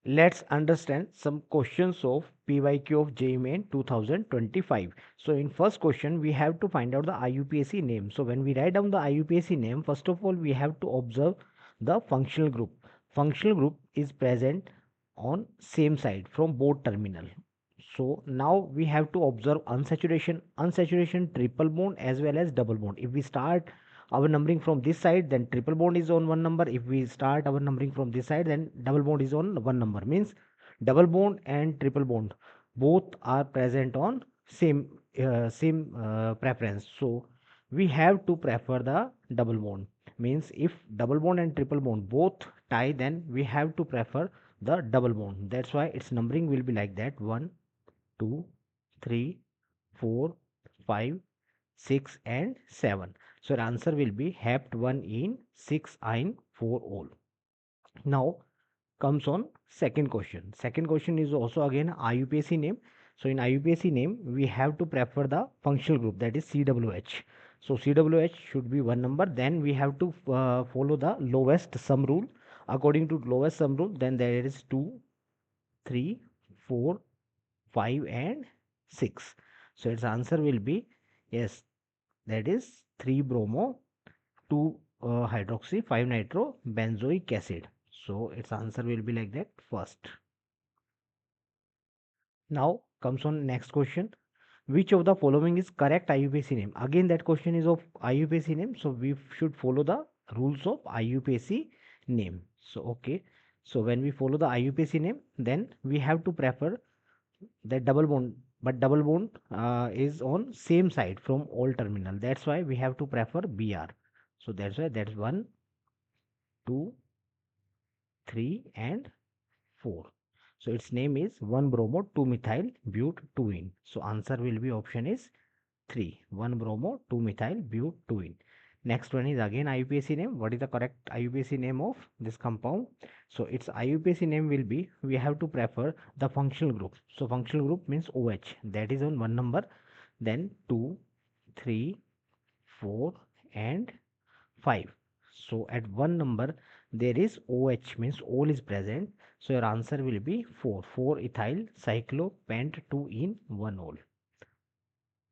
Let's understand some questions of PYQ of JEE Main 2025. So in first question, we have to find out the IUPAC name. So when we write down the IUPAC name, first of all, we have to observe the functional group. Functional group is present on same side from both terminal. So now we have to observe unsaturation, triple bond as well as double bond. If we start our numbering from this side, then triple bond is on one number. If we start our numbering from this side, then double bond is on one number. Means double bond and triple bond both are present on same preference. So we have to prefer the double bond. Means if double bond and triple bond both tie, then we have to prefer the double bond. That's why its numbering will be like that: 1, 2, 3, 4, 5, 6 and 7. So your answer will be hept 1 in 6 in 4 all. Now comes on second question. Second question is also again IUPAC name. So in IUPAC name we have to prefer the functional group, that is CWH. So CWH should be one number. Then we have to follow the lowest sum rule. According to lowest sum rule, then there is 2, 3, 4, 5 and 6. So its answer will be yes, that is 3 bromo, 2 hydroxy, 5 nitro benzoic acid. So its answer will be like that first. Now comes on next question. Which of the following is correct IUPAC name? Again that question is of IUPAC name. So we should follow the rules of IUPAC name. So okay. So when we follow the IUPAC name, then we have to prefer that double bond, but double bond is on same side from all terminal. That's why we have to prefer BR. So that's why that's 1, 2, 3 and 4. So its name is 1 bromo 2 methyl but 2 So answer will be option is 3, 1 bromo 2 methyl but 2 Next one is again IUPAC name. What is the correct IUPAC name of this compound? So its IUPAC name will be, we have to prefer the functional group. So functional group means OH, that is on one number. Then 2, 3, 4 and 5. So at one number there is OH, means all is present. So your answer will be 4, 4 ethyl cyclopent 2 in 1 ol.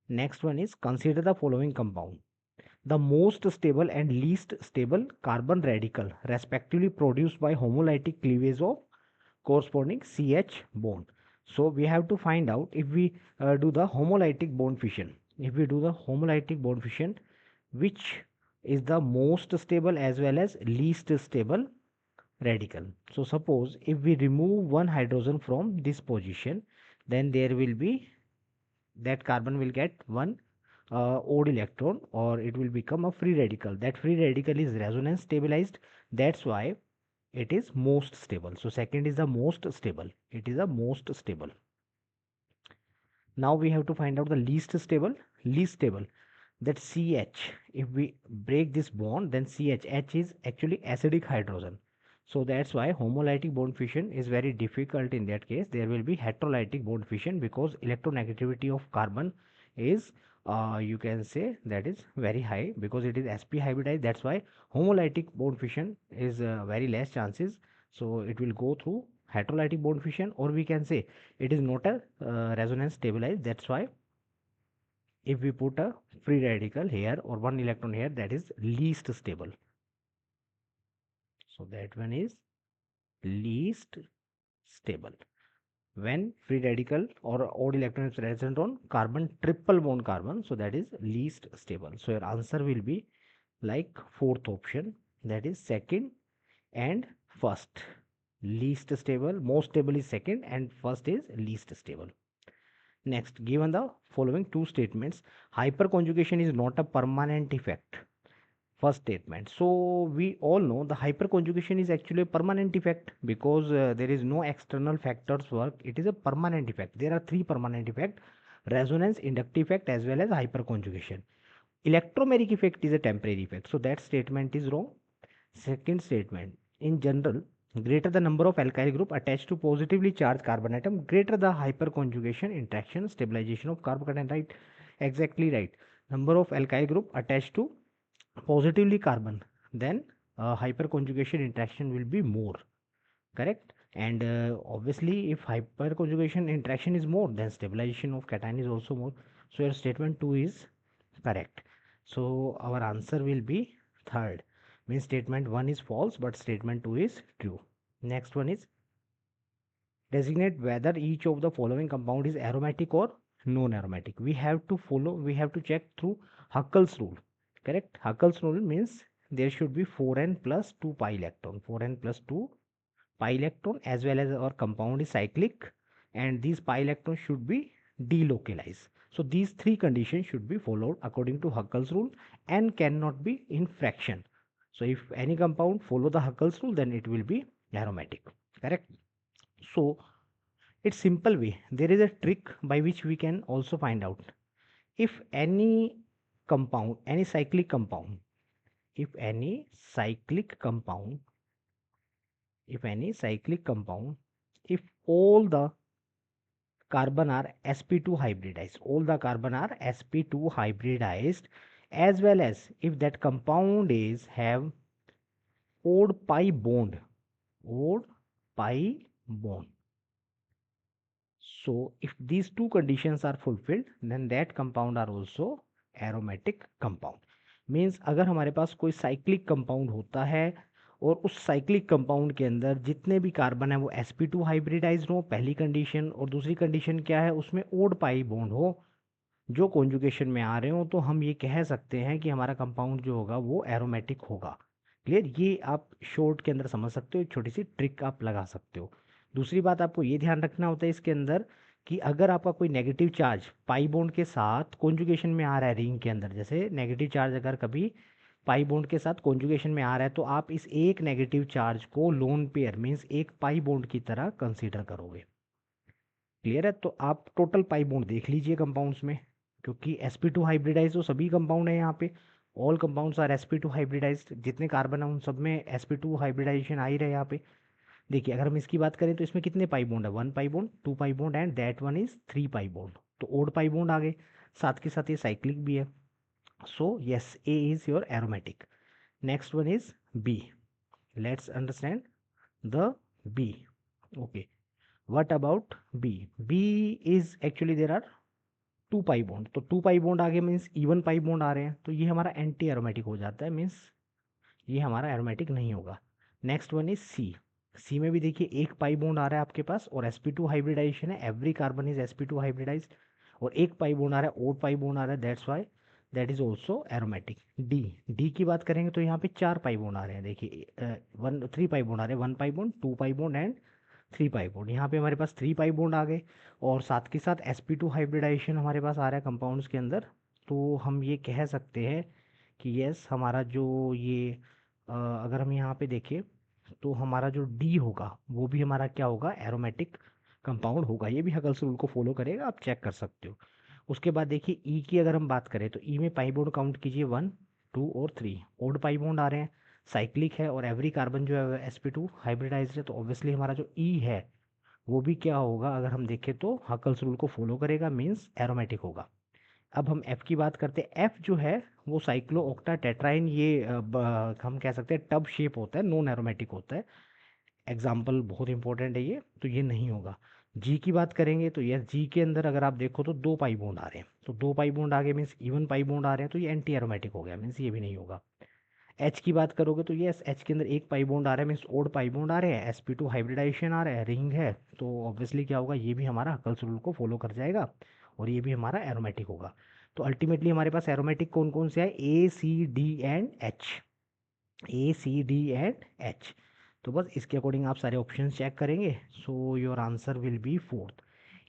Next one is consider the following compound. The most stable and least stable carbon radical respectively produced by homolytic cleavage of corresponding CH bond. So we have to find out if we do the homolytic bond fission. If we do the homolytic bond fission, which is the most stable as well as least stable radical. So suppose if we remove one hydrogen from this position, then there will be, that carbon will get one odd electron, or it will become a free radical. That free radical is resonance stabilized. That's why it is most stable. So second is the most stable. It is the most stable. Now we have to find out the least stable. Least stable, that CH, if we break this bond, then H is actually acidic hydrogen. So that's why homolytic bond fission is very difficult. In that case there will be heterolytic bond fission, because electronegativity of carbon is you can say that is very high, because it is sp hybridized. That's why homolytic bond fission is very less chances. So it will go through heterolytic bond fission, or we can say it is not a resonance stabilized. That's why if we put a free radical here or one electron here, that is least stable. So that one is least stable. When free radical or odd electron is present on carbon triple bond carbon, so that is least stable. So your answer will be like fourth option, that is second and first. Least stable, most stable is second, and first is least stable. Next, given the following two statements, hyperconjugation is not a permanent effect. First statement. So we all know the hyperconjugation is actually a permanent effect, because there is no external factors work. It is a permanent effect. There are three permanent effect: resonance, inductive effect, as well as hyperconjugation. Electromeric effect is a temporary effect. So that statement is wrong. Second statement. In general, greater the number of alkyl group attached to positively charged carbon atom, greater the hyperconjugation interaction stabilization of carbon atom. Right? Exactly right. Number of alkyl group attached to positively carbon, then hyperconjugation interaction will be more. Correct. and obviously if hyperconjugation interaction is more, then stabilization of cation is also more. So your statement 2 is correct. So our answer will be third, means statement 1 is false but statement 2 is true. Next one is designate whether each of the following compound is aromatic or non aromatic. We have to check through Huckel's rule. Correct? Huckel's rule means there should be 4n plus 2 pi electron, 4n plus 2 pi electron, as well as our compound is cyclic, and these pi electrons should be delocalized. So these three conditions should be followed according to Huckel's rule and cannot be in fraction. So if any compound follow the Huckel's rule, then it will be aromatic. Correct? So it's simple way. There is a trick by which we can also find out if any compound, any cyclic compound, if any cyclic compound, if any cyclic compound, if all the carbon are sp2 hybridized, all the carbon are sp2 hybridized, as well as if that compound is have odd pi bond, odd pi bond. So if these two conditions are fulfilled, then that compound are also aromatic compound. Means अगर हमारे पास कोई cyclic compound होता है और उस cyclic compound के अंदर जितने भी कार्बन है वो sp2 हाइब्रिडाइज्ड हो, पहली कंडीशन, और दूसरी कंडीशन क्या है, उसमें ओड पाई बॉन्ड हो जो कॉन्जुगेशन में आ रहे हो, तो हम ये कह सकते हैं कि हमारा कंपाउंड जो होगा वो एरोमेटिक होगा. क्लियर? ये आप शॉर्ट के अंदर समझ सकते हो, एक छोटी सी ट्रिक आप लगा सकते हो. दूसरी बात आपको ये ध्यान रखना होता है इसके अंदर कि अगर आपका कोई नेगेटिव चार्ज पाई बॉन्ड के साथ कॉन्जुगेशन में आ रहा है रिंग के अंदर, जैसे नेगेटिव चार्ज अगर कभी पाई बॉन्ड के साथ कॉन्जुगेशन में आ रहा है, तो आप इस एक नेगेटिव चार्ज को लोन पेयर मीन्स एक पाई बॉन्ड की तरह कंसीडर करोगे. क्लियर है? तो आप टोटल पाई बॉन्ड देख लीजिए कंपाउंड्स में, क्योंकि sp2 हाइब्रिडाइज तो सभी कंपाउंड है यहाँ पे, all compounds are sp2 hybridised, जितने कार्बन है उन सब में sp2 हाइब्रिडाइजेशन आ ही रहा है यहाँ पे. देखिए अगर हम इसकी बात करें तो इसमें कितने पाई बॉन्ड है, 1 pi bond, 2 pi bond and that one is 3 pi bond, तो ओड पाई बॉन्ड आ गए, साथ के साथ ये साइक्लिक भी है. So yes, A is your aromatic. Next one is B. Let's understand the B. Okay, what about b? b is actually there are 2 pi bond, तो 2 पाई बॉन्ड आगे मीन्स इवन पाई बॉन्ड आ रहे हैं, तो ये हमारा anti aromatic हो जाता है, मीन्स ये हमारा एरोमेटिक नहीं होगा. Next one is C. C में भी देखिए एक पाई बॉन्ड आ रहा है आपके पास और sp2 हाइब्रिडाइजेशन है, every carbon is sp2 hybridise, और एक पाई बॉन्ड आ रहा है, ओड पाई बॉन्ड आ रहा है, that's why that is also aromatic. D. D की बात करेंगे तो यहाँ पे 4 पाई बॉन्ड आ रहे हैं, देखिए 3 पाई बॉन्ड आ रहे हैं, 1 pi bond, 2 pi bond and 3 pi bond. यहाँ पे हमारे पास 3 पाई बॉन्ड आ गए और साथ के साथ sp2 हाइब्रिडाइजेशन हमारे पास आ रहा है कंपाउंड्स के अंदर. तो हम ये कह सकते हैं कि यस हमारा जो ये अगर हम यहाँ पे देखें तो हमारा जो डी होगा वो भी हमारा क्या होगा, एरोमेटिक कंपाउंड होगा. ये भी हकल्स रूल को फॉलो करेगा, आप चेक कर सकते हो. उसके बाद देखिए ई की अगर हम बात करें तो ई में पाई बॉन्ड काउंट कीजिए 1, 2 और 3, ओड पाई बॉन्ड आ रहे हैं, साइक्लिक है और एवरी कार्बन जो है sp2 हाइब्रिडाइज्ड है, तो ऑब्वियसली हमारा जो ई है वो भी क्या होगा, अगर हम देखें तो हकल्स रूल को फॉलो करेगा, मीन्स एरोमेटिक होगा. अब हम एफ की बात करते हैं. एफ जो है वो साइक्लो ऑक्टा टेट्राइन, ये हम कह सकते हैं टब शेप होता है, नॉन एरोमेटिक होता है. एग्जाम्पल बहुत इंपॉर्टेंट है ये, तो ये नहीं होगा. जी की बात करेंगे तो यस, जी के अंदर अगर आप देखो तो 2 पाई बॉन्ड आ रहे हैं, तो 2 पाई बॉन्ड आ गए मीन्स इवन पाई बॉन्ड आ रहे हैं, तो ये एंटी एरोमेटिक हो गया, मीन्स ये भी नहीं होगा. एच की बात करोगे तो यस, एच के अंदर एक पाई बॉन्ड आ रहा है मीन्स ओड पाई बॉन्ड आ रहे हैं, sp2 हाइब्रिडाइजेशन आ रहा है, रिंग है, तो ऑब्वियसली क्या होगा, ये भी हमारा हकल्स रूल को फॉलो कर जाएगा और ये भी हमारा एरोमेटिक होगा. तो अल्टीमेटली हमारे पास एरोमेटिक कौन कौन से है, A C D and H, A C D and H. तो बस इसके अकॉर्डिंग आप सारे ऑप्शन चेक करेंगे. So your answer will be fourth,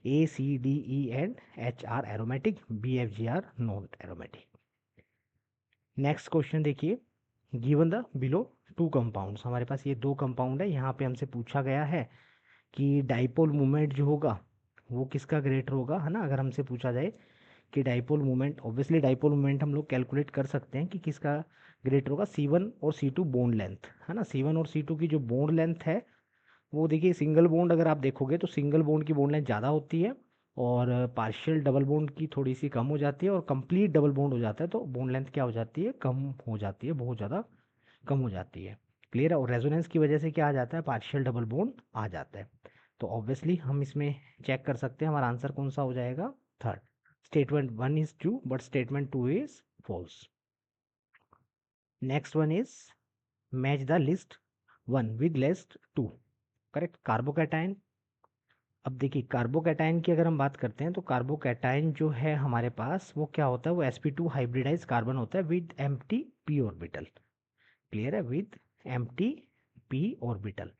A C D E and H are aromatic, B F G are non aromatic. Next question देखिए, given the below 2 compounds, हमारे पास ये 2 कंपाउंड है, यहाँ पे हमसे पूछा गया है कि डाइपोल मूवमेंट जो होगा वो किसका ग्रेटर होगा, है ना. अगर हमसे पूछा जाए कि dipole movement, obviously dipole movement हम लोग कैलकुलेट कर सकते हैं कि किसका ग्रेटर होगा, C1 और C2 बॉन्ड लेंथ, है ना. C1 और C2 की जो बॉन्ड लेंथ है वो देखिए, सिंगल बॉन्ड अगर आप देखोगे तो सिंगल बॉन्ड की बॉन्ड लेंथ ज़्यादा होती है और पार्शियल डबल बॉन्ड की थोड़ी सी कम हो जाती है, और कंप्लीट डबल बॉन्ड हो जाता है तो बॉन्ड लेंथ क्या हो जाती है, कम हो जाती है, बहुत ज़्यादा कम हो जाती है. क्लियर है। और रेजोनेंस की वजह से क्या आ जाता है, पार्शियल डबल बॉन्ड आ जाता है। तो ऑब्वियसली हम इसमें चेक कर सकते हैं हमारा आंसर कौन सा हो जाएगा, third. Statement 1 is true but statement 2 is false. Next one is match the list 1 with list 2। Correct. Carbocation, अब देखिए कार्बोकैटायन की अगर हम बात करते हैं तो कार्बोकैटायन जो है हमारे पास वो क्या होता है, वो sp2 हाइब्रिडाइज कार्बन होता है with empty p orbital. Clear है, विद एम्प्टी p ऑर्बिटल।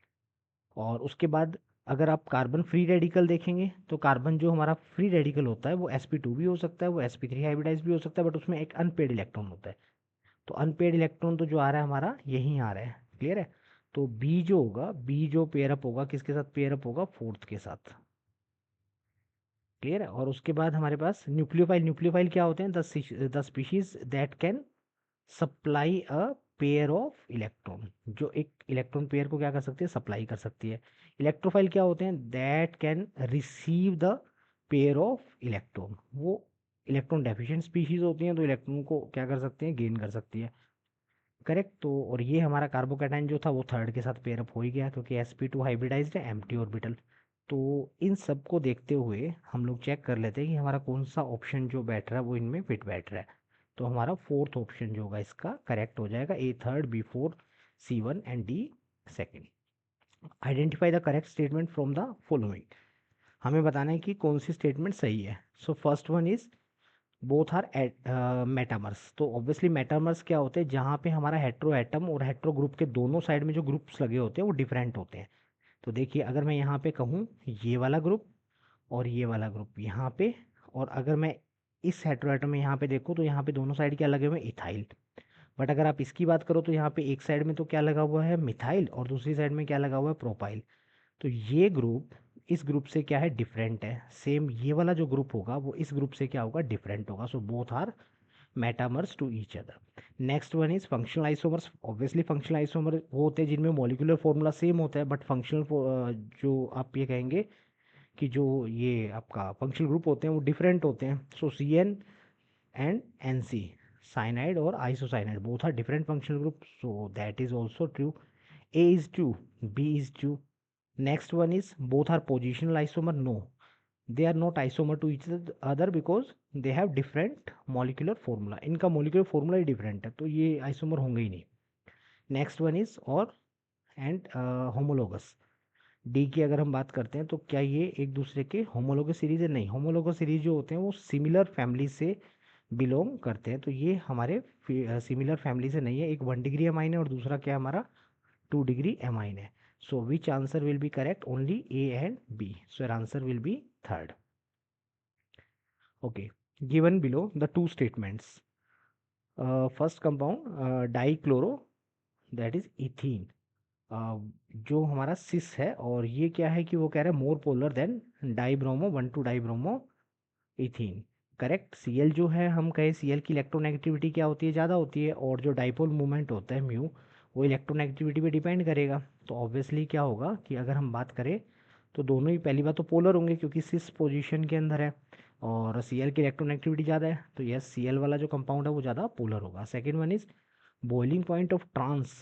और उसके बाद अगर आप कार्बन फ्री रेडिकल देखेंगे तो कार्बन जो हमारा फ्री रेडिकल होता है वो sp2 भी हो सकता है, वो sp3 हाइब्रिडाइज भी हो सकता है, बट उसमें एक अनपेड इलेक्ट्रॉन होता है। तो अनपेड इलेक्ट्रॉन तो जो आ रहा है हमारा यहीं आ रहा है। क्लियर है। तो बी जो होगा, बी जो पेयर अप होगा किसके साथ, पेयर अप होगा फोर्थ के साथ। क्लियर है। और उसके बाद हमारे पास न्यूक्लियोफाइल, न्यूक्लियोफाइल क्या होते हैं, the species that can supply a pair of electron, जो एक इलेक्ट्रॉन पेयर को क्या कर सकती है, सप्लाई कर सकती है। इलेक्ट्रोफाइल क्या होते हैं, that can receive the pair of electron, वो इलेक्ट्रॉन डेफिशिएंट स्पीशीज होती हैं तो इलेक्ट्रॉन को क्या कर सकते हैं, गेन कर सकती है। करेक्ट। तो और ये हमारा कार्बोकैटायन जो था वो थर्ड के साथ पेयर अप हो ही गया क्योंकि sp2 हाइब्रिडाइज्ड है, एम्प्टी ऑर्बिटल। तो इन सब को देखते हुए हम लोग चेक कर लेते हैं कि हमारा कौन सा ऑप्शन जो बैठ रहा है वो इनमें फिट बैठ रहा है। तो हमारा फोर्थ ऑप्शन जो होगा इसका करेक्ट हो जाएगा, A third, B fourth, C one and D second. Identify the correct statement from the following, हमें बताना है कि कौन सी स्टेटमेंट सही है। So first one is both are metamers. तो ऑब्वियसली मेटामर्स क्या होते हैं, जहाँ पे हमारा हेट्रो एटम और हेट्रो ग्रुप के दोनों साइड में जो ग्रुप्स लगे होते हैं वो डिफरेंट होते हैं। तो देखिए अगर मैं यहाँ पे कहूँ ये वाला ग्रुप और ये वाला ग्रुप यहाँ पे, और अगर मैं इस हेट्रो एटम में यहाँ पे देखूँ तो यहाँ पे दोनों साइड क्या लगे हुए हैं, इथाइल। बट अगर आप इसकी बात करो तो यहाँ पे एक साइड में तो क्या लगा हुआ है, मिथाइल, और दूसरी साइड में क्या लगा हुआ है, प्रोपाइल। तो ये ग्रुप इस ग्रुप से क्या है, डिफरेंट है। सेम ये वाला जो ग्रुप होगा वो इस ग्रुप से क्या होगा, डिफरेंट होगा। So both are metamers to each other. Next one is functional isomers. Obviously functional isomer वो होते हैं जिनमें मॉलिक्यूलर फॉर्मूला सेम होता है, बट फंक्शनल जो आप ये कहेंगे कि जो ये आपका फंक्शनल ग्रुप होते हैं वो डिफरेंट होते हैं। So C N and N C, cyanide और isocyanide, both are different functional group, so that is also true. A is true, B is true. Next one is both are positional isomer. No, they are not isomer to each other because they have different molecular formula. इनका molecular formula ही different है तो ये isomer होंगे ही नहीं। Next one is और and homologous। D की अगर हम बात करते हैं तो क्या ये एक दूसरे के होमोलोगस सीरीज है, नहीं। होमोलोगस सीरीज जो होते हैं वो सिमिलर फैमिली से बिलोंग करते हैं, तो ये हमारे सिमिलर फैमिली से नहीं है। एक 1 डिग्री अमाइन है और दूसरा क्या हमारा 2 डिग्री एमाइन है। So which answer will be correct? Only A and B. So your answer will be third. Okay. Given below the two statements. First compound dichloro, that is ethene. जो हमारा सिस है और ये क्या है कि वो कह रहा है more polar than dibromo 1,2 dibromo ethene. Correct. Cl जो है हम कहें Cl की इलेक्ट्रोनेगेटिविटी क्या होती है, ज़्यादा होती है, और जो डाइपोल मूवमेंट होता है म्यू वो इलेक्ट्रोनेगेटिविटी पे डिपेंड करेगा। तो ऑब्वियसली क्या होगा कि अगर हम बात करें तो दोनों ही पहली बात तो पोलर होंगे क्योंकि सिस पोजीशन के अंदर है और Cl की इलेक्ट्रोनेगेटिविटी ज़्यादा है, तो यस Cl वाला जो कंपाउंड है वो ज़्यादा पोलर होगा। Second one is boiling point of trans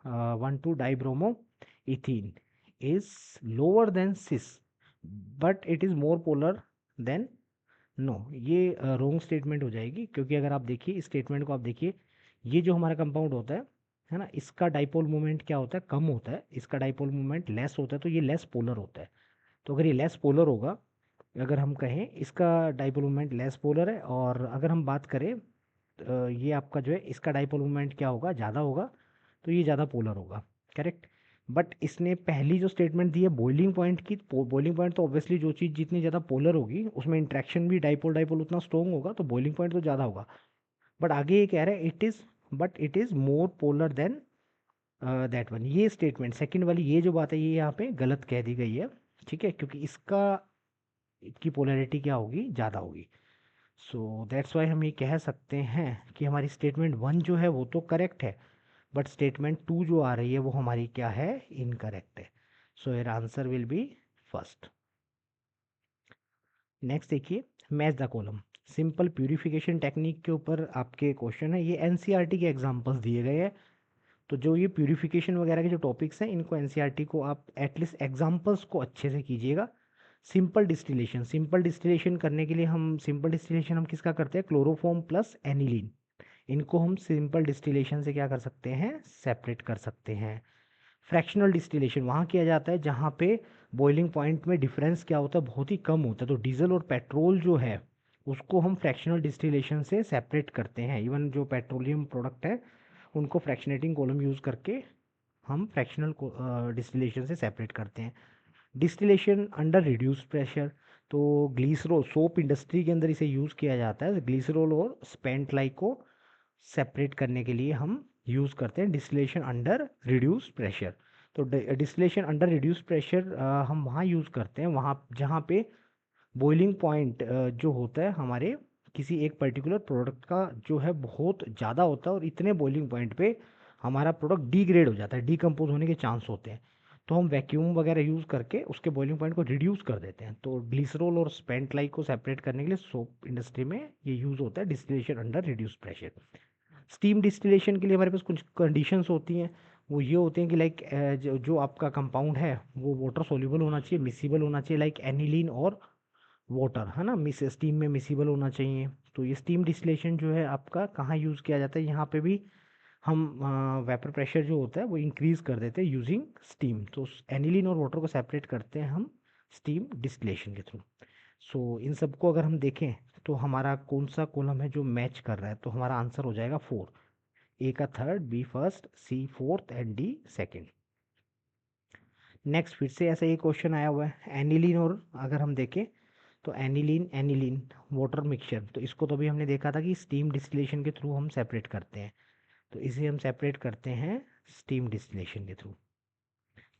1,2 dibromo ethene is lower than cis but it is more polar than, no, ये रोंग स्टेटमेंट हो जाएगी क्योंकि अगर आप देखिए इस स्टेटमेंट को आप देखिए, ये जो हमारा कंपाउंड होता है ना, इसका डाइपोल मोमेंट क्या होता है, कम होता है, इसका डाइपोल मोमेंट लेस होता है, तो ये लेस पोलर होता है। तो अगर ये लेस पोलर होगा, अगर हम कहें इसका डाइपोल मोमेंट लेस पोलर है, और अगर हम बात करें ये आपका जो है इसका डाइपोल मोमेंट क्या होगा, ज़्यादा होगा, तो ये ज़्यादा पोलर होगा। करेक्ट। बट इसने पहली जो स्टेटमेंट दी है बॉइलिंग पॉइंट की, बॉइलिंग पॉइंट तो ऑब्वियसली जो चीज़ जितनी ज़्यादा पोलर होगी उसमें इंट्रैक्शन भी डाइपोल डाइपोल उतना स्ट्रॉन्ग होगा, तो बॉइलिंग पॉइंट तो ज़्यादा होगा। बट आगे ये कह रहा है it is more polar than that one. ये स्टेटमेंट सेकंड वाली ये जो बात है ये यहाँ पे गलत कह दी गई है। ठीक है, क्योंकि इसकी पोलैरिटी क्या होगी, ज़्यादा होगी। सो दैट्स वाई हम ये कह सकते हैं कि हमारी स्टेटमेंट 1 जो है वो तो करेक्ट है, बट स्टेटमेंट 2 जो आ रही है वो हमारी क्या है, इनकरेक्ट है। So your answer will be first. Next देखिए, match the column. Simple purification technique के ऊपर आपके क्वेश्चन है, ये एनसीईआरटी के एग्जांपल्स दिए गए हैं तो जो ये प्यूरिफिकेशन वगैरह के जो टॉपिक्स हैं इनको एनसीईआरटी को आप एटलीस्ट एग्जांपल्स को अच्छे से कीजिएगा। सिंपल डिस्टिलेशन करने के लिए हम सिंपल डिस्टिलेशन हम किसका करते हैं, क्लोरोफॉर्म प्लस एनिलीन, इनको हम सिंपल डिस्टिलेशन से क्या कर सकते हैं, सेपरेट कर सकते हैं। फ्रैक्शनल डिस्टिलेशन वहाँ किया जाता है जहाँ पे बॉइलिंग पॉइंट में डिफरेंस क्या होता है, बहुत ही कम होता है। तो डीजल और पेट्रोल जो है उसको हम फ्रैक्शनल डिस्टिलेशन से सेपरेट करते हैं। इवन जो पेट्रोलियम प्रोडक्ट है उनको फ्रैक्शनेटिंग कॉलम यूज़ करके हम फ्रैक्शनल डिस्टिलेशन से सेपरेट करते हैं। डिस्टिलेशन अंडर रिड्यूस्ड प्रेशर, तो ग्लीसरोल सोप इंडस्ट्री के अंदर इसे यूज़ किया जाता है। ग्लीसरोल और स्पेंट लाइक को सेपरेट करने के लिए हम यूज़ करते हैं डिस्टिलेशन अंडर रिड्यूस्ड प्रेशर। तो डिस्टिलेशन अंडर रिड्यूस्ड प्रेशर हम वहाँ यूज़ करते हैं वहाँ जहाँ पे बॉइलिंग पॉइंट जो होता है हमारे किसी एक पर्टिकुलर प्रोडक्ट का जो है बहुत ज़्यादा होता है और इतने बॉइलिंग पॉइंट पे हमारा प्रोडक्ट डिग्रेड हो जाता है, डीकम्पोज होने के चांस होते हैं। तो हम वैक्यूम वगैरह यूज़ करके उसके बॉइलिंग पॉइंट को रिड्यूस कर देते हैं। तो ग्लिसरॉल और स्पेंट लाइक को सेपरेट करने के लिए सोप इंडस्ट्री में ये यूज़ होता है distillation under reduce pressure. Steam distillation के लिए हमारे पास कुछ कंडीशंस होती हैं। वो ये होते हैं कि लाइक जो आपका कंपाउंड है वो वाटर सोल्यूबल होना चाहिए, मिसिबल होना चाहिए, लाइक एनिलीन और वाटर, है ना, मिस स्टीम में मिसिबल होना चाहिए। तो ये स्टीम डिस्टिलेशन जो है आपका कहाँ यूज़ किया जाता है, यहाँ पे भी हम वेपर प्रेशर जो होता है वो इंक्रीज़ कर देते हैं यूजिंग स्टीम। तो एनिलीन और वाटर को सेपरेट करते हैं हम स्टीम डिस्टिलेशन के थ्रू। सो इन सबको अगर हम देखें तो हमारा कौन सा कॉलम है जो मैच कर रहा है, तो हमारा आंसर हो जाएगा 4, ए का third, B first, C fourth and D second. Next फिर से ऐसा ही क्वेश्चन आया हुआ है एनिलीन, और अगर हम देखें तो एनिलीन एनिलीन वाटर मिक्सचर, तो इसको तो अभी हमने देखा था कि स्टीम डिस्टिलेशन के थ्रू हम सेपरेट करते हैं। तो इसे हम सेपरेट करते हैं स्टीम डिस्टिलेशन के थ्रू।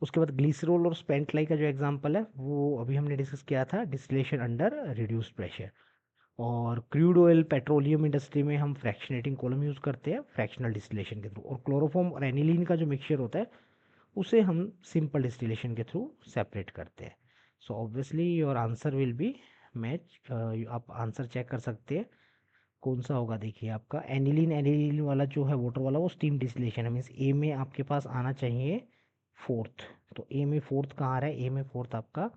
उसके बाद ग्लिसरॉल और स्पेंटलाई का जो एग्जांपल है वो अभी हमने डिस्कस किया था डिस्टिलेशन अंडर रिड्यूस्ड प्रेशर। और क्रूड ऑयल पेट्रोलियम इंडस्ट्री में हम फ्रैक्शनेटिंग कॉलम यूज़ करते हैं फ्रैक्शनल डिस्टिलेशन के थ्रू। और क्लोरोफॉर्म और एनिलीन का जो मिक्सचर होता है उसे हम सिंपल डिस्टिलेशन के थ्रू सेपरेट करते हैं। So obviously your answer will B match. आप आंसर चेक कर सकते हैं कौन सा होगा। देखिए आपका एनिलीन एनिलीन वाला जो है वाटर वाला वो स्टीम डिस्टिलेशन है, मीन्स ए में आपके पास आना चाहिए फोर्थ। तो ए में फोर्थ कहाँ आ रहा है, ए में फोर्थ आपका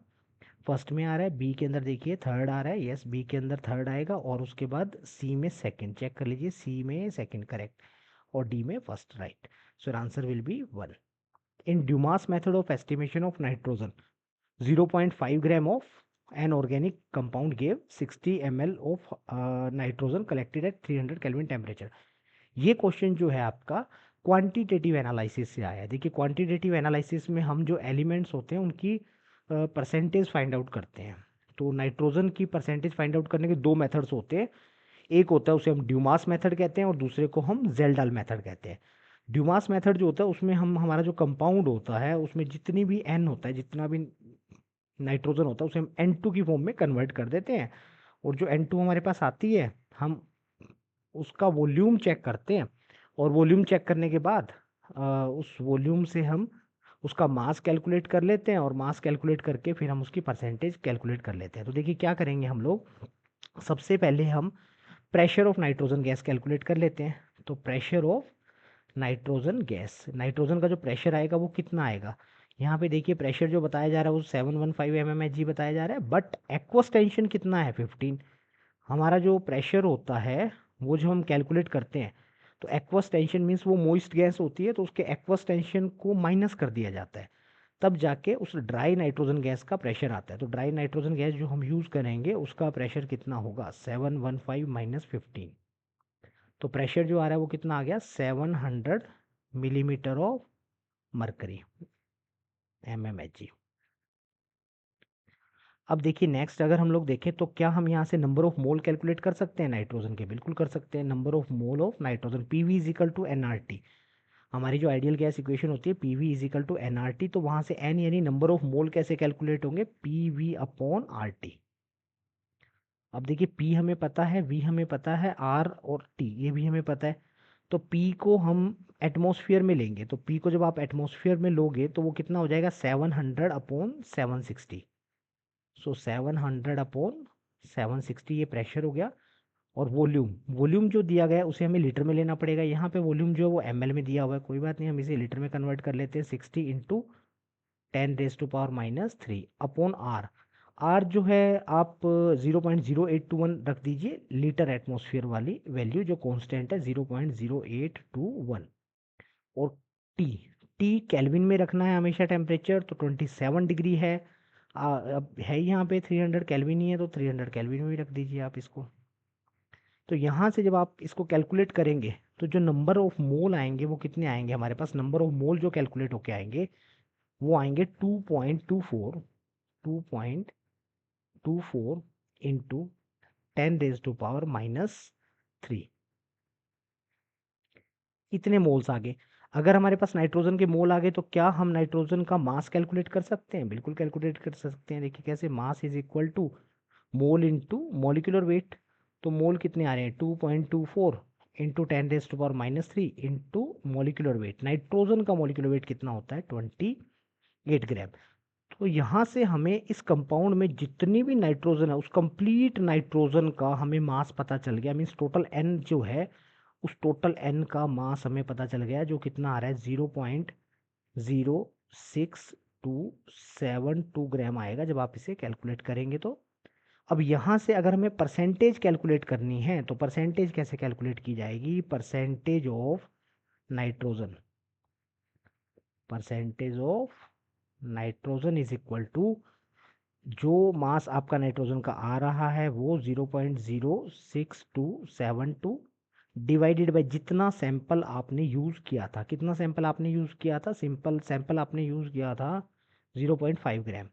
फर्स्ट में आ रहा है। बी के अंदर देखिए थर्ड आ रहा है, यस बी के अंदर थर्ड आएगा। और उसके बाद सी में सेकंड, चेक कर लीजिए, सी में सेकंड करेक्ट और डी में first right. So answer will B 1। In Dumas method of estimation of nitrogen, 0.5 gram of an organic compound gave 60 ml of nitrogen collected at 300 Kelvin temperature। ये question जो है आपका quantitative analysis से आया है। देखिए क्वांटिटेटिव एनालिसिस में हम जो एलिमेंट्स होते हैं उनकी परसेंटेज फाइंड आउट करते हैं। तो नाइट्रोजन की परसेंटेज फाइंड आउट करने के दो मेथड्स होते हैं। एक होता है उसे हम ड्यूमास मेथड कहते हैं और दूसरे को हम जेल्डाल मेथड कहते हैं। ड्यूमास मेथड जो होता है उसमें हम हमारा जो कंपाउंड होता है उसमें जितनी भी एन होता है, जितना भी नाइट्रोजन होता है उसे हम N2 की फॉर्म में कन्वर्ट कर देते हैं। और जो N2 हमारे पास आती है हम उसका वॉल्यूम चेक करते हैं। और वॉल्यूम चेक करने के बाद उस वॉल्यूम से हम उसका मास कैलकुलेट कर लेते हैं और मास कैलकुलेट करके फिर हम उसकी परसेंटेज कैलकुलेट कर लेते हैं। तो देखिए क्या करेंगे हम लोग, सबसे पहले हम pressure of nitrogen gas calculate कर लेते हैं। तो pressure of nitrogen gas, nitrogen का जो प्रेशर आएगा वो कितना आएगा, यहाँ पे देखिए प्रेशर जो बताया जा रहा है वो 715 mmHg बताया जा रहा है, बट एक्वस टेंशन कितना है 15। हमारा जो प्रेशर होता है वो जो हम कैलकुलेट करते हैं तो एक्वस टेंशन मीन्स वो मोइस्ट गैस होती है तो उसके एक्वस टेंशन को माइनस कर दिया जाता है, तब जाके उस ड्राई नाइट्रोजन गैस का प्रेशर आता है। तो ड्राई नाइट्रोजन गैस जो हम यूज़ करेंगे उसका प्रेशर कितना होगा, 715 माइनस 15। तो प्रेशर जो आ रहा है वो कितना आ गया, 700 मिलीमीटर ऑफ मरकरी mmHg। अब देखिए नेक्स्ट अगर हम लोग देखें तो क्या हम यहाँ से नंबर ऑफ मोल कैलकुलेट कर सकते हैं नाइट्रोजन के, बिल्कुल कर सकते हैं। Number of mole of nitrogen PV is equal to NRT, हमारी जो आइडियल गैस इक्वेशन होती है PV is equal to NRT. तो वहाँ से एन यानी नंबर ऑफ मोल कैसे कैलकुलेट होंगे, पीवी अपॉन आरटी। अब देखिए पी हमें पता है, वी हमें पता है, आर और टी ये भी हमें पता है। तो पी को हम एटमॉस्फेयर में लेंगे, तो पी को जब आप एटमॉस्फेयर में लोगे तो वो कितना हो जाएगा, 700 अपॉन 760। सो 700 अपॉन 760 ये प्रेशर हो गया। और वॉल्यूम, वॉल्यूम जो दिया गया है उसे हमें लीटर में लेना पड़ेगा। यहाँ पे वॉल्यूम जो है वो ml में दिया हुआ है, कोई बात नहीं, हम इसे लीटर में कन्वर्ट कर लेते हैं। 60 इंटू 10⁻³ अपॉन आर। आर जो है आप 0.0821 रख दीजिए, लीटर एटमॉस्फेयर वाली वैल्यू जो कांस्टेंट है 0.0821। और टी, टी केल्विन में रखना है हमेशा टेम्परेचर, तो 27 डिग्री है। अब है यहाँ पे 300 केल्विन ही है, तो 300 केल्विन में भी रख दीजिए आप इसको। तो यहाँ से जब आप इसको कैलकुलेट करेंगे तो जो नंबर ऑफ मोल आएंगे वो कितने आएंगे हमारे पास, नंबर ऑफ मोल जो कैलकुलेट होके आएंगे वो आएंगे 2.24, 2.24 इंटू 10⁻³ इतने मोल्स आ गए। अगर हमारे पास नाइट्रोजन के मोल आ गए तो क्या हम नाइट्रोजन का मास कैलकुलेट कर सकते हैं? बिल्कुल कैलकुलेट कर सकते हैं। देखिए कैसे, mass is equal to mole into molecular weight. तो मोल कितने आ रहे हैं, 2.24 into 10⁻³ into molecular weight. Nitrogen का मॉलिक्यूलर वेट कितना होता है, 28 ग्राम। तो यहाँ से हमें इस कंपाउंड में जितनी भी नाइट्रोजन है उस कंप्लीट नाइट्रोजन का हमें मास पता चल गया। मीन्स टोटल एन जो है उस टोटल एन का मास हमें पता चल गया, जो कितना आ रहा है 0.06272 ग्राम आएगा जब आप इसे कैलकुलेट करेंगे। तो अब यहाँ से अगर हमें परसेंटेज कैलकुलेट करनी है तो परसेंटेज कैसे कैलकुलेट की जाएगी, percentage of nitrogen, percentage of nitrogen is equal to जो मास आपका नाइट्रोजन का आ रहा है वो 0.06272 डिवाइडेड बाय जितना सैंपल आपने यूज़ किया था। कितना सैंपल आपने यूज़ किया था, सिंपल सैंपल आपने यूज़ किया था 0.5 ग्राम।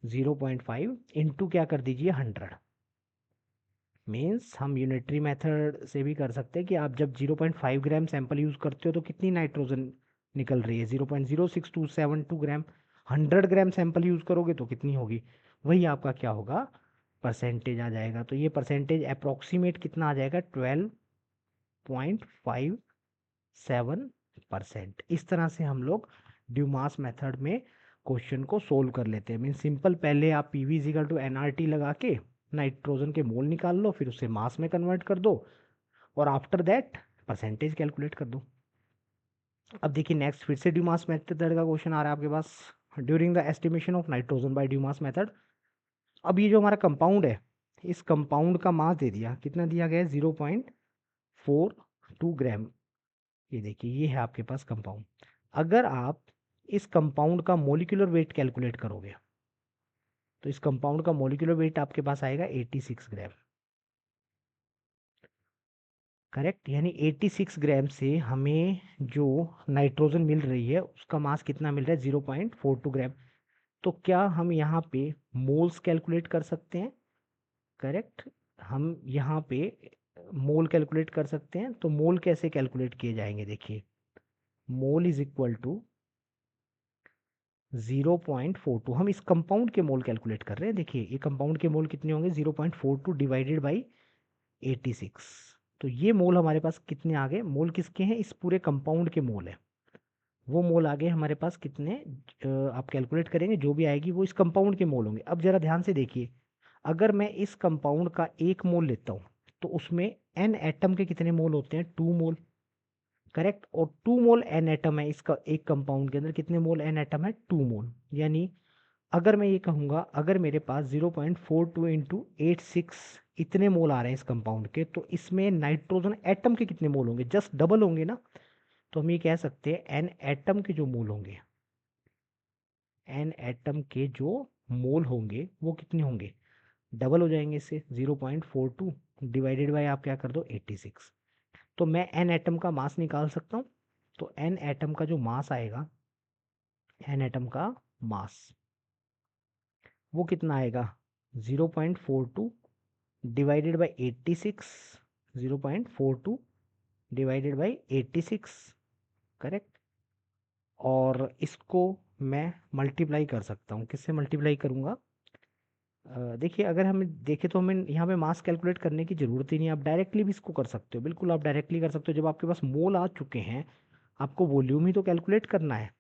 0.5 इंटू क्या कर दीजिए 100। मीन्स हम यूनिटरी मेथड से भी कर सकते हैं कि आप जब 0.5 ग्राम सैंपल यूज़ करते हो तो कितनी नाइट्रोजन निकल रही है, 0.06272 ग्राम। 100 ग्राम सैंपल यूज़ करोगे तो कितनी होगी, वही आपका क्या होगा, परसेंटेज आ जाएगा। तो ये परसेंटेज अप्रोक्सीमेट कितना आ जाएगा, 12.57%। इस तरह से हम लोग ड्यूमास मेथड में क्वेश्चन को सोल्व कर लेते हैं। मीन सिंपल, पहले आप पीवी इक्वल टू एनआरटी लगा के नाइट्रोजन के मोल निकाल लो, फिर उसे मास में कन्वर्ट कर दो और आफ्टर दैट परसेंटेज कैलकुलेट कर दो। अब देखिए नेक्स्ट फिर से ड्यूमास मेथड का क्वेश्चन आ रहा है आपके पास। During the estimation of nitrogen by Dumas method. अब ये जो हमारा कंपाउंड है, इस कंपाउंड का मास दे दिया, कितना दिया गया है 0.42 ग्राम। ये देखिए ये है आपके पास कंपाउंड। अगर आप इस कंपाउंड का मोलिकुलर वेट कैलकुलेट करोगे तो इस कंपाउंड का मोलिकुलर वेट आपके पास आएगा 86 ग्राम। करेक्ट, यानी 86 ग्राम से हमें जो नाइट्रोजन मिल रही है उसका मास कितना मिल रहा है, 0.42 ग्राम। तो क्या हम यहाँ पे मोल्स कैलकुलेट कर सकते हैं? करेक्ट, हम यहाँ पे मोल कैलकुलेट कर सकते हैं। तो मोल कैसे कैलकुलेट किए जाएंगे, देखिए मोल इज इक्वल टू 0.42, हम इस कंपाउंड के मोल कैलकुलेट कर रहे हैं। देखिए ये कंपाउंड के मोल कितने होंगे, 0.42 डिवाइडेड बाई 86। तो ये मोल हमारे पास कितने आ गए, मोल किसके हैं, इस पूरे कंपाउंड के मोल है। वो मोल आ गए हमारे पास कितने, आप कैलकुलेट करेंगे जो भी आएगी वो इस कंपाउंड के मोल होंगे। अब जरा ध्यान से देखिए, अगर मैं इस कंपाउंड का एक मोल लेता हूँ तो उसमें एन एटम के कितने मोल होते हैं, 2 मोल। करेक्ट, और 2 मोल एन एटम है इसका, एक कंपाउंड के अंदर कितने मोल एन एटम है, 2 मोल। यानी अगर मैं ये कहूँगा, अगर मेरे पास 0.42 इंटू 86 इतने मोल आ रहे हैं इस कंपाउंड के, तो इसमें नाइट्रोजन एटम के कितने मोल होंगे, जस्ट डबल होंगे ना। तो हम ये कह सकते हैं एन एटम के जो मोल होंगे, एन एटम के जो मोल होंगे वो कितने होंगे, डबल हो जाएंगे इससे, 0.42 डिवाइडेड बाय आप क्या कर दो 86। तो मैं एन एटम का मास निकाल सकता हूँ। तो एन एटम का जो मास आएगा, एन एटम का मास वो कितना आएगा, 0.42 divided by 86, 0.42 divided by 86। Correct, और इसको मैं मल्टीप्लाई कर सकता हूँ, किससे मल्टीप्लाई करूँगा, देखिए अगर हम देखें तो हमें यहाँ पे मास कैलकुलेट करने की ज़रूरत ही नहीं है, आप डायरेक्टली भी इसको कर सकते हो। बिल्कुल आप डायरेक्टली कर सकते हो, जब आपके पास मोल आ चुके हैं आपको वॉल्यूम ही तो कैलकुलेट करना है।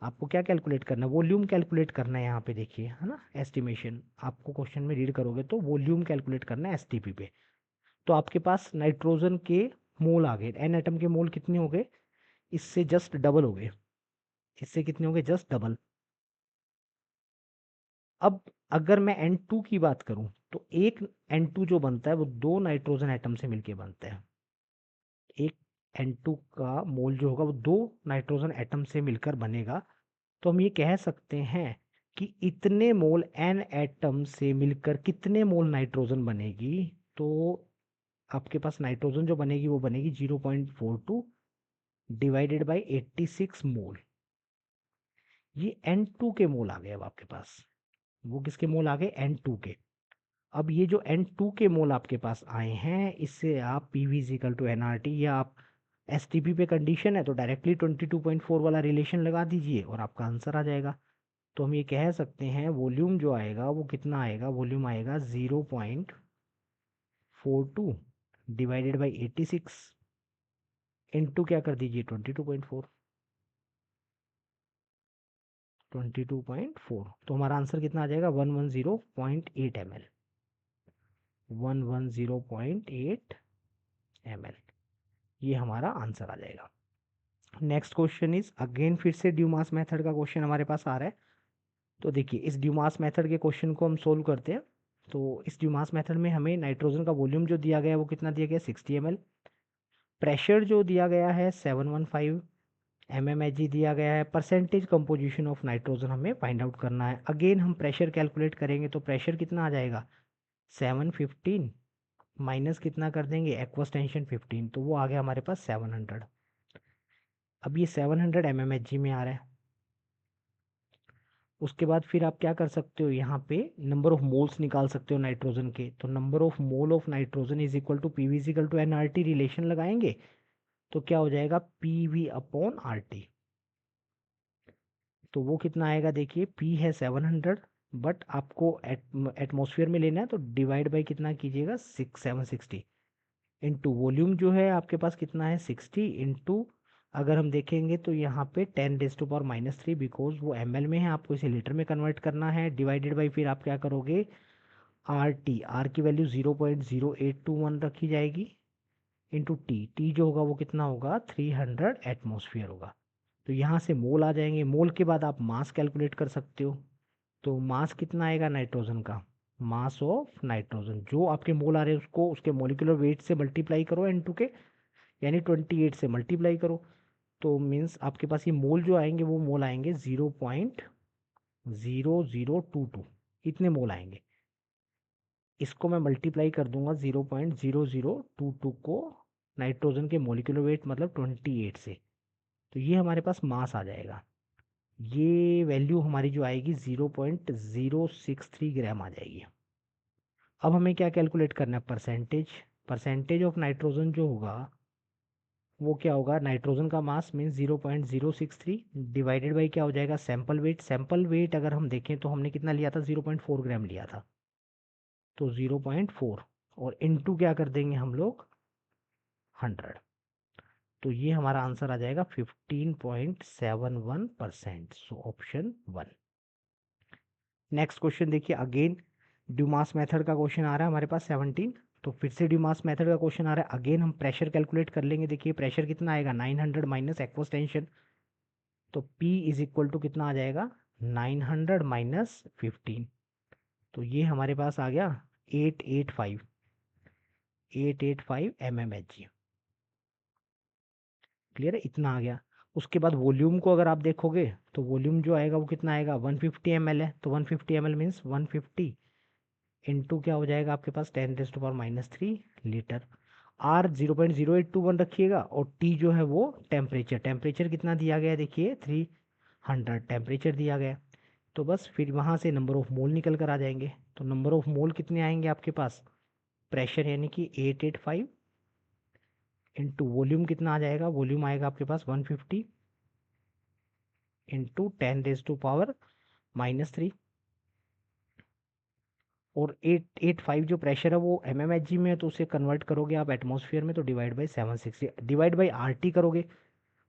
आपको क्या कैलकुलेट करना है, वॉल्यूम कैलकुलेट करना है। यहाँ पे देखिए है ना, एस्टिमेशन आपको क्वेश्चन में रीड करोगे तो वॉल्यूम कैलकुलेट करना है एसटीपी पे। तो आपके पास नाइट्रोजन के मोल आ गए, एन एटम के मोल कितने हो गए, इससे जस्ट डबल हो गए, इससे कितने हो गए, जस्ट डबल। अब अगर मैं N2 की बात करूं तो एक N2 जो बनता है वो दो नाइट्रोजन एटम से मिलके बनता है। एक N2 का मोल जो होगा वो दो नाइट्रोजन एटम से मिलकर बनेगा। तो हम ये कह सकते हैं कि इतने मोल N एटम से मिलकर कितने मोल नाइट्रोजन बनेगी। तो आपके पास नाइट्रोजन जो बनेगी वो बनेगी 0.42 डिवाइडेड बाई 86 मोल। ये N2 के मोल आ गए अब आपके पास। वो किसके मोल आ गए, N2 के। अब ये जो N2 के मोल आपके पास आए हैं, इससे आप PV इजिकल टू nRT, या आप STP पे कंडीशन है तो डायरेक्टली 22.4 वाला रिलेशन लगा दीजिए और आपका आंसर आ जाएगा। तो हम ये कह सकते हैं वॉल्यूम जो आएगा वो कितना आएगा, वॉल्यूम आएगा 0.42 डिवाइडेड बाई 86 इंटू क्या कर दीजिए 22.4, 22.4। तो हमारा आंसर कितना आ जाएगा 110.8 ml, 110.8 ml। ये हमारा आंसर आ जाएगा। नेक्स्ट क्वेश्चन इज अगेन फिर से ड्यूमास मेथड का क्वेश्चन हमारे पास आ रहा है। तो देखिए इस ड्यूमास मेथड के क्वेश्चन को हम सोल्व करते हैं। तो इस ड्यूमास मेथड में हमें नाइट्रोजन का वॉल्यूम जो दिया गया है वो कितना दिया गया, 60 ml। प्रेशर जो दिया गया है 715 mmHg दिया गया है। परसेंटेज कंपोजिशन ऑफ नाइट्रोजन हमें फाइंड आउट करना है। अगेन हम प्रेशर कैलकुलेट करेंगे तो प्रेशर कितना आ जाएगा 715 माइनस कितना कर देंगे एक्वस टेंशन 15, तो वो आ गया हमारे पास 700। अब ये 700 mmHg में आ रहा है। उसके बाद फिर आप क्या कर सकते हो, यहाँ पे नंबर ऑफ मोल्स निकाल सकते हो नाइट्रोजन के। तो number of mole of nitrogen is equal to PV is equal to NRT relation लगाएंगे तो क्या हो जाएगा पीवी अपॉन आरटी। तो वो कितना आएगा, देखिए पी है 700 बट आपको एटमोसफियर में लेना है तो डिवाइड बाई कितना कीजिएगा 760 इंटू वॉल्यूम जो है आपके पास कितना है 60 इंटू अगर हम देखेंगे तो यहाँ पे 10⁻³ बिकॉज वो ml में है, आपको इसे लीटर में कन्वर्ट करना है, डिवाइडेड बाई फिर आप क्या करोगे आर की वैल्यू 0.0821 रखी जाएगी इंटू टी जो होगा वो कितना होगा 300 एटमोसफियर होगा। तो यहाँ से मोल आ जाएंगे, मोल के बाद आप मास कैलकुलेट कर सकते हो। तो मास कितना आएगा नाइट्रोजन का, मास ऑफ नाइट्रोजन जो आपके मोल आ रहे हैं उसको उसके मोलिकुलर वेट से मल्टीप्लाई करो N2 के, यानी 28 से मल्टीप्लाई करो। तो मीन्स आपके पास ये मोल जो आएंगे वो मोल आएंगे 0.0022, इतने मोल आएंगे। इसको मैं मल्टीप्लाई कर दूंगा 0.0022 को नाइट्रोजन के मोलिकुलर वेट मतलब 28 से, तो ये हमारे पास मास आ जाएगा। ये वैल्यू हमारी जो आएगी 0.063 ग्राम आ जाएगी। अब हमें क्या कैलकुलेट करना है, परसेंटेज। परसेंटेज ऑफ नाइट्रोजन जो होगा वो क्या होगा, नाइट्रोजन का मास मीन्स 0.063 डिवाइडेड बाई क्या हो जाएगा सैंपल वेट। सैंपल वेट अगर हम देखें तो हमने कितना लिया था 0.4 ग्राम लिया था, तो 0.4 और इनटू क्या कर देंगे हम लोग 100। तो ये हमारा आंसर आ जाएगा 15.71%। So option 1। नेक्स्ट क्वेश्चन देखिए अगेन ड्यूमास मेथड का क्वेश्चन आ रहा है हमारे पास 17। तो फिर से ड्यूमास मेथड का क्वेश्चन आ रहा है। अगेन हम प्रेशर कैलकुलेट कर लेंगे। देखिए प्रेशर कितना आएगा 900 माइनस एक्वस टेंशन, तो P इज इक्वल टू कितना आ जाएगा 900 माइनस 15, तो ये हमारे पास आ गया 885 mmHg। क्लियर है, इतना आ गया। उसके बाद वॉल्यूम को अगर आप देखोगे तो वॉल्यूम जो आएगा वो कितना आएगा 150 ml है, तो 150 ml मीन्स 150 इंटू क्या हो जाएगा आपके पास 10⁻³ लीटर। आर 0.0821 रखिएगा और टी जो है वो टेम्परेचर, टेम्परेचर कितना दिया गया है देखिए 300 टेम्परेचर दिया गया। तो बस फिर वहाँ से नंबर ऑफ मोल निकल कर आ जाएंगे। तो नंबर ऑफ मोल कितने आएंगे आपके पास, प्रेशर यानी कि 885 इंटू वॉल्यूम कितना आ जाएगा, वॉल्यूम आएगा आपके पास 150 इंटू 10⁻³ और 885 जो प्रेशर है वो mmHg में है, तो उसे कन्वर्ट करोगे आप एटमॉस्फेयर में तो divide by 760 divide by RT करोगे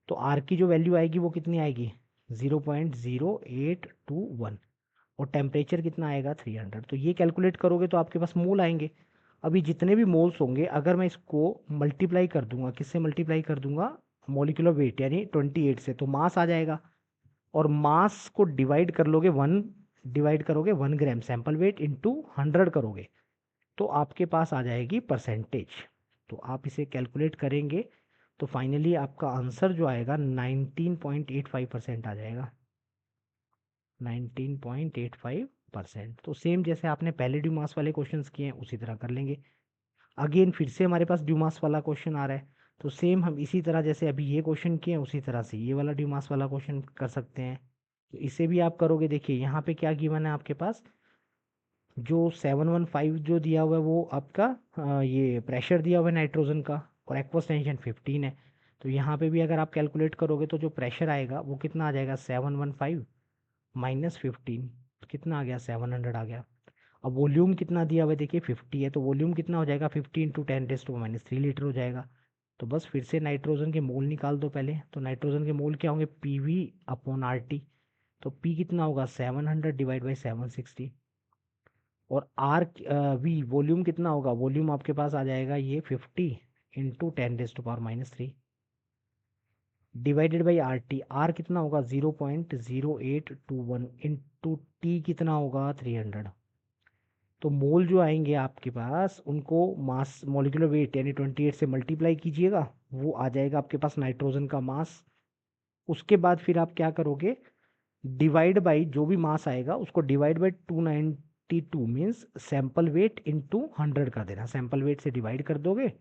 तो R की जो वैल्यू आएगी वो कितनी आएगी 0.0821 और टेम्परेचर कितना आएगा 300। तो ये कैलकुलेट करोगे तो आपके पास मोल आएंगे। अभी जितने भी मोल्स होंगे अगर मैं इसको मल्टीप्लाई कर दूंगा, किससे मल्टीप्लाई कर दूंगा, मोलिकुलर वेट यानी 28 से, तो मास आ जाएगा। और मास को डिवाइड कर लोगे 1, डिवाइड करोगे 1 ग्राम सैंपल वेट इंटू 100 करोगे तो आपके पास आ जाएगी परसेंटेज। तो आप इसे कैलकुलेट करेंगे तो फाइनली आपका आंसर जो आएगा 19.85% आ जाएगा, 19.85%। तो सेम जैसे आपने पहले ड्यूमास वाले क्वेश्चंस किए हैं उसी तरह कर लेंगे। अगेन फिर से हमारे पास ड्यूमास वाला क्वेश्चन आ रहा है, तो सेम हम इसी तरह जैसे अभी ये क्वेश्चन किए हैं उसी तरह से ये वाला ड्यूमास वाला क्वेश्चन कर सकते हैं। तो इसे भी आप करोगे, देखिए यहाँ पे क्या गिवन है आपके पास, जो 715 जो दिया हुआ है वो आपका ये प्रेशर दिया हुआ है नाइट्रोजन का, और एक्वस टेंशन 15 है। तो यहाँ पे भी अगर आप कैलकुलेट करोगे तो जो प्रेशर आएगा वो कितना आ जाएगा, 715 माइनस 15, कितना आ गया, 700 आ गया। अब वॉल्यूम कितना दिया हुआ है, देखिए 50 है, तो वॉल्यूम कितना हो जाएगा, 50 इंटू 10⁻³ लीटर हो जाएगा। तो बस फिर से नाइट्रोजन के मोल निकाल दो पहले, तो नाइट्रोजन के मोल क्या होंगे, PV/RT। तो P कितना होगा, 700 डिवाइड बाई 760। और वी वॉल्यूम कितना होगा, वॉल्यूम आपके पास आ जाएगा ये 50 into 10⁻³ divided by RT। R कितना होगा, 0.0821 इंटू टी कितना होगा, 300। तो मोल जो आएंगे आपके पास उनको मास मॉलिक्यूलर वेट यानी 28 से मल्टीप्लाई कीजिएगा, वो आ जाएगा आपके पास नाइट्रोजन का मास। उसके बाद फिर आप क्या करोगे, डिवाइड बाई जो भी मास आएगा उसको divide by 292 means sample weight into 100 कर देना, सैंपल वेट से डिवाइड कर दोगे,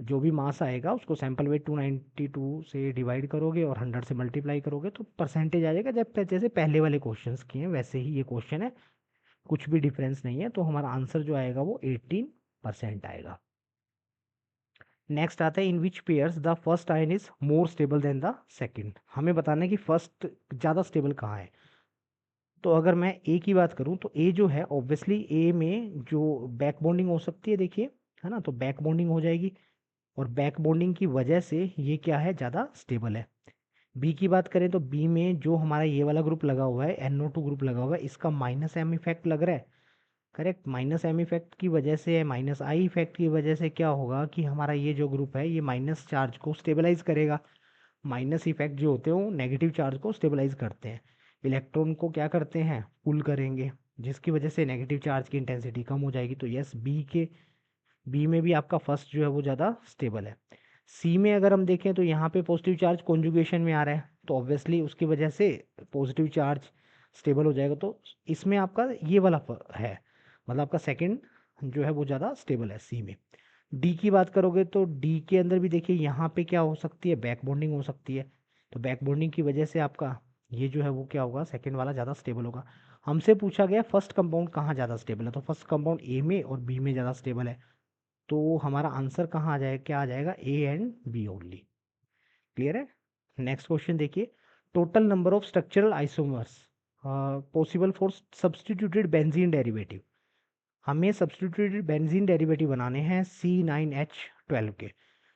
जो भी मास आएगा उसको सैंपल वेट 292 से डिवाइड करोगे और 100 से मल्टीप्लाई करोगे तो परसेंटेज आ जाएगा। जब जैसे पहले वाले क्वेश्चंस किए हैं वैसे ही ये क्वेश्चन है, कुछ भी डिफरेंस नहीं है। तो हमारा आंसर जो आएगा वो 18% आएगा। नेक्स्ट आता है, in which pairs the first ion is more stable than the second. हमें बताना है कि फर्स्ट ज़्यादा स्टेबल कहाँ है। तो अगर मैं ए की बात करूं तो ए जो है ऑब्वियसली ए में जो बैक बॉन्डिंग हो सकती है, देखिए है ना, तो बैक बॉन्डिंग हो जाएगी और बैक बॉन्डिंग की वजह से ये क्या है, ज़्यादा स्टेबल है। बी की बात करें तो बी में जो हमारा ये वाला ग्रुप लगा हुआ है NO2 ग्रुप लगा हुआ है, इसका -M इफेक्ट लग रहा है, करेक्ट। -M इफेक्ट की वजह से, -I इफेक्ट की वजह से क्या होगा कि हमारा ये जो ग्रुप है ये माइनस चार्ज को स्टेबलाइज करेगा। माइनस इफेक्ट जो होते हैं वो नेगेटिव चार्ज को स्टेबलाइज करते हैं, इलेक्ट्रॉन को क्या करते हैं, पुल करेंगे, जिसकी वजह से नेगेटिव चार्ज की इंटेंसिटी कम हो जाएगी। तो यस, बी में भी आपका फर्स्ट जो है वो ज़्यादा स्टेबल है। सी में अगर हम देखें तो यहाँ पे पॉजिटिव चार्ज कॉन्जुगेशन में आ रहा है, तो ऑब्वियसली उसकी वजह से पॉजिटिव चार्ज स्टेबल हो जाएगा। तो इसमें आपका ये वाला है, मतलब आपका सेकंड जो है वो ज़्यादा स्टेबल है सी में। डी की बात करोगे तो डी के अंदर भी देखिए यहाँ पे क्या हो सकती है, बैक बॉन्डिंग हो सकती है। तो बैक बॉन्डिंग की वजह से आपका ये जो है वो क्या होगा, सेकंड वाला ज़्यादा स्टेबल होगा। हमसे पूछा गया फर्स्ट कंपाउंड कहाँ ज़्यादा स्टेबल है, तो फर्स्ट कंपाउंड ए में और बी में ज़्यादा स्टेबल है। तो हमारा आंसर कहाँ आ जाएगा, क्या आ जाएगा, A and B only. Clear है। नेक्स्ट क्वेश्चन देखिए, total number of structural isomers possible for substituted benzene derivative. हमें सब्सटीट्यूटेड बेंजीन डेरिवेटिव बनाने हैं C9H12 के।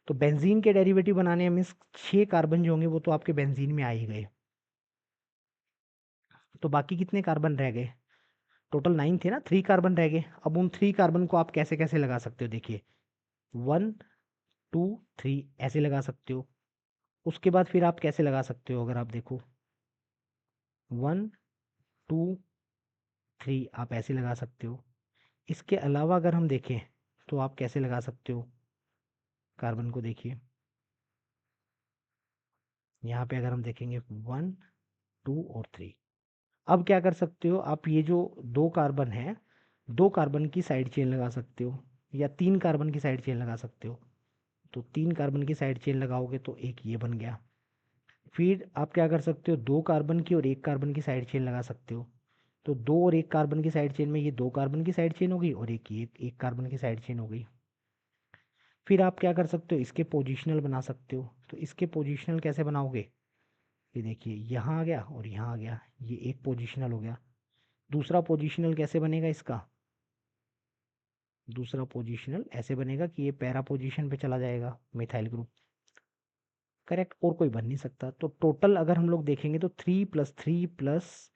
तो बेंजीन के डेरिवेटिव बनाने हैं मीन्स 6 कार्बन जो होंगे वो तो आपके बेंजीन में आ ही गए, तो बाकी कितने कार्बन रह गए, टोटल 9 थे ना, 3 कार्बन रह गए। अब उन 3 कार्बन को आप कैसे कैसे लगा सकते हो, देखिए 1 2 3 ऐसे लगा सकते हो। उसके बाद फिर आप कैसे लगा सकते हो, अगर आप देखो 1 2 3 आप ऐसे लगा सकते हो। इसके अलावा अगर हम देखें तो आप कैसे लगा सकते हो, कार्बन को देखिए यहाँ पे अगर हम देखेंगे 1 2 और 3। अब क्या कर सकते हो आप, ये जो 2 कार्बन है, 2 कार्बन की साइड चेन लगा सकते हो या 3 कार्बन की साइड चेन लगा सकते हो। तो 3 कार्बन की साइड चेन लगाओगे तो एक ये बन गया। फिर आप क्या कर सकते हो, 2 कार्बन की और 1 कार्बन की साइड चेन लगा सकते हो। तो 2 और 1 कार्बन की साइड चेन में ये 2 कार्बन की साइड चेन हो गई और एक कार्बन की साइड चेन हो गई। फिर आप क्या कर सकते हो, इसके पोजिशनल बना सकते हो। तो इसके पोजिशनल कैसे बनाओगे, ये देखिए यहाँ आ गया और यहाँ आ गया, ये एक पोजिशनल हो गया। दूसरा पोजिशनल कैसे बनेगा इसका, दूसरा पोजिशनल ऐसे बनेगा कि ये पैरा पोजिशन पे चला जाएगा मिथाइल ग्रुप, करेक्ट, और कोई बन नहीं सकता। तो टोटल अगर हम लोग देखेंगे तो 3 + 3 +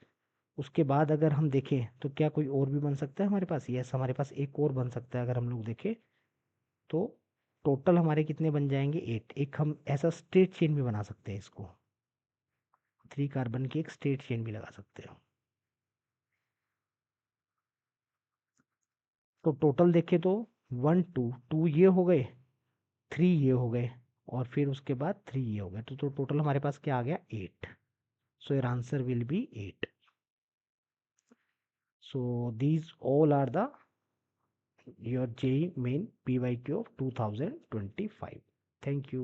उसके बाद अगर हम देखें तो क्या कोई और भी बन सकता है हमारे पास? यस, हमारे पास एक और बन सकता है। अगर हम लोग देखें तो टोटल हमारे कितने बन जाएंगे? 8। एक हम ऐसा स्ट्रेट चेन भी बना सकते हैं इसको, 3 कार्बन की एक स्ट्रेट चेन भी लगा सकते हैं। तो टोटल देखें तो 1 2 2 ये हो गए, 3 ये हो गए, और फिर उसके बाद 3 ये हो गए। तो टोटल हमारे पास क्या आ गया? 8। सो your answer will B 8। So these all are the your JEE main PYQ of 2025. Thank you.